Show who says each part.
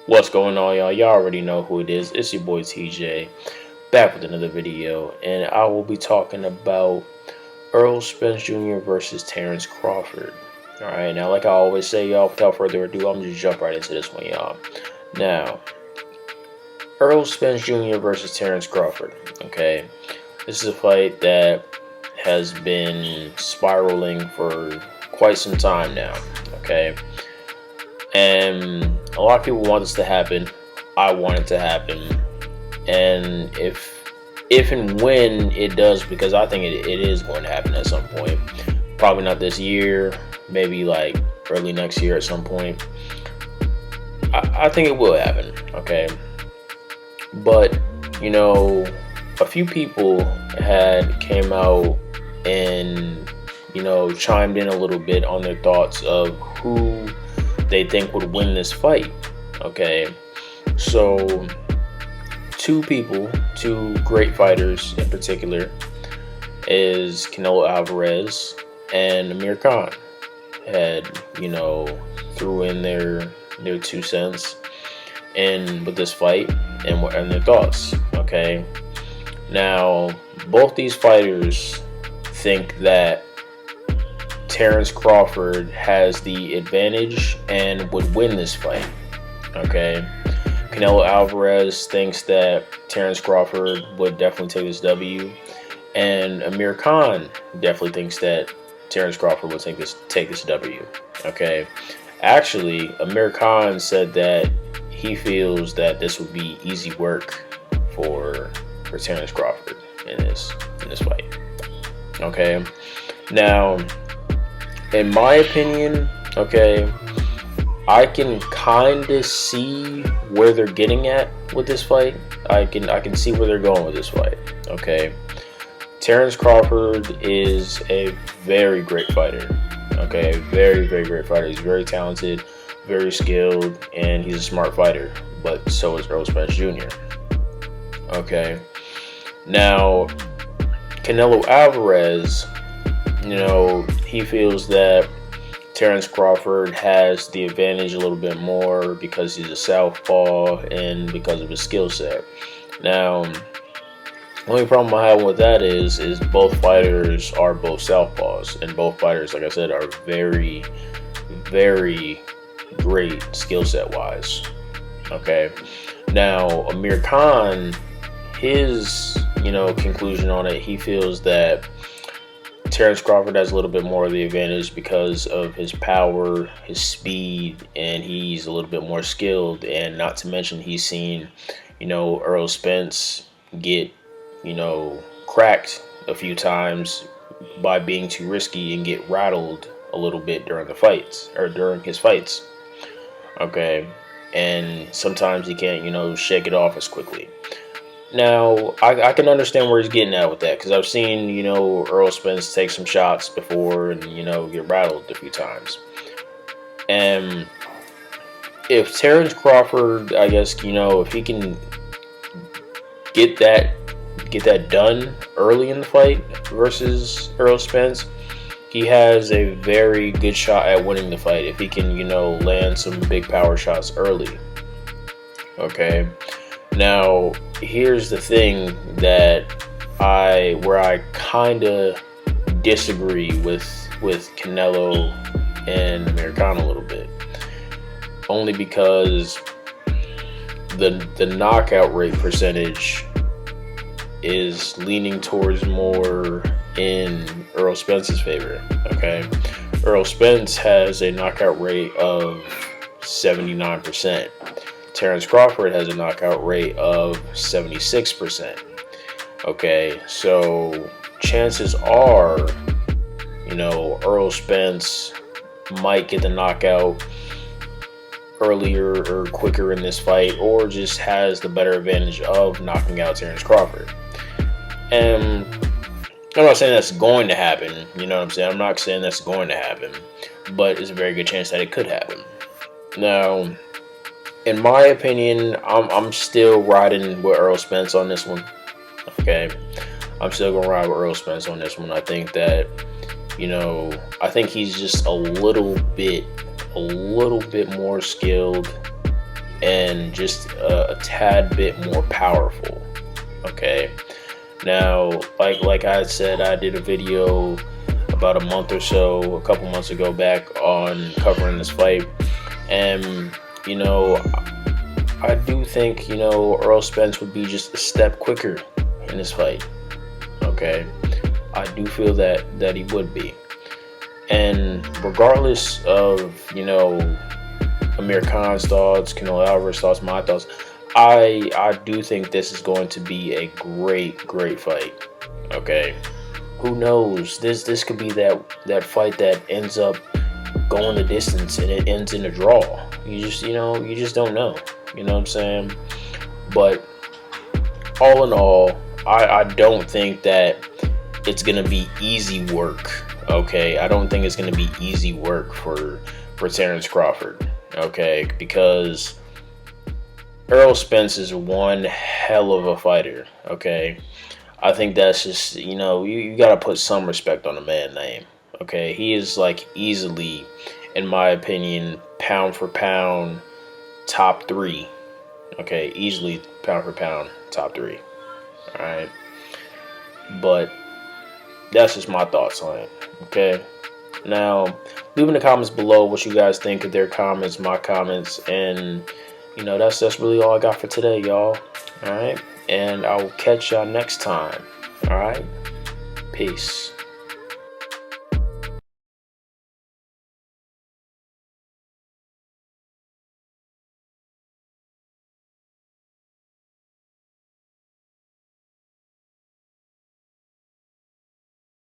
Speaker 1: What's going on, y'all? Y'all already know who it is. It's your boy TJ, back with another video, and I will be talking about Earl Spence Jr. versus Terence Crawford. Alright, now like I always say, y'all, without further ado, I'm just jump right into this one, y'all. Now, Earl Spence Jr. versus Terence Crawford. Okay, this is a fight that has been spiraling for quite some time now. Okay. And a lot of people want this to happen. I want it to happen. And if and when it does, because I think it is going to happen at some point. Probably not this year, maybe like early next year at some point. I think it will happen, okay? But, you know, a few people had came out and, you know, chimed in a little bit on their thoughts of who they think would win this fight. Okay, so two great fighters in particular, is Canelo Alvarez and Amir Khan. Had, you know, threw in their 2 cents in with this fight and their thoughts. Okay, now both these fighters think that Terence Crawford has the advantage and would win this fight. Okay, Canelo Alvarez thinks that Terence Crawford would definitely take this W, and Amir Khan definitely thinks that Terence Crawford would take this W. Okay, actually, Amir Khan said that he feels that this would be easy work for Terence Crawford in this fight. Okay, now, in my opinion, okay, I can kind of see where they're getting at with this fight. I can see where they're going with this fight. Okay, Terence Crawford is a very great fighter. Okay, very great fighter. He's very talented, very skilled, and he's a smart fighter. But so is Earl Spence Jr. Okay, now Canelo Alvarez, you know, he feels that Terence Crawford has the advantage a little bit more because he's a southpaw and because of his skill set. Now, the only problem I have with that is both fighters are both southpaws, and both fighters, like I said, are very great skill set wise. Okay, now Amir Khan, his, you know, conclusion on it, he feels that Terence Crawford has a little bit more of the advantage because of his power, his speed, and he's a little bit more skilled. And not to mention, he's seen, you know, Earl Spence get, you know, cracked a few times by being too risky and get rattled a little bit during the fights, or during his fights. Okay, and sometimes he can't, you know, shake it off as quickly. Now, I can understand where he's getting at with that, because I've seen, you know, Earl Spence take some shots before and, you know, get rattled a few times. And if Terence Crawford, I guess, you know, if he can get that done early in the fight versus Earl Spence, he has a very good shot at winning the fight if he can, you know, land some big power shots early. Okay. Now, here's the thing that where I kind of disagree with Canelo and Amir Khan a little bit, only because the knockout rate percentage is leaning towards more in Earl Spence's favor. Okay, Earl Spence has a knockout rate of 79%. Terence Crawford has a knockout rate of 76%. Okay, so chances are, you know, Earl Spence might get the knockout earlier or quicker in this fight, or just has the better advantage of knocking out Terence Crawford. And I'm not saying that's going to happen, you know what I'm saying? I'm not saying that's going to happen, but it's a very good chance that it could happen. Now, in my opinion, I'm still riding with Earl Spence on this one. Okay, I'm still gonna ride with Earl Spence on this one. I think that, you know, I think he's just a little bit more skilled and just a tad bit more powerful. Okay. Now, like I said, I did a video about a couple months ago back on covering this fight, and you know, I do think Earl Spence would be just a step quicker in this fight. Okay, I do feel that he would be, and regardless of Amir Khan's thoughts, Canelo Alvarez's thoughts, my thoughts, I do think this is going to be a great fight. Okay, who knows? This could be that fight that ends up going the distance and it ends in a draw. You just don't know. You know what I'm saying? But all in all, I don't think that it's gonna be easy work. Okay, I don't think it's gonna be easy work for Terence Crawford. Okay, because Earl Spence is one hell of a fighter. Okay, I think that's just you gotta put some respect on the man's name. Okay, he is like easily, in my opinion, pound for pound, top three. Okay, easily pound for pound, top three. All right, but that's just my thoughts on it. Okay, now leave in the comments below what you guys think of their comments, my comments, and that's really all I got for today, y'all. All right, and I will catch y'all next time. All right, peace.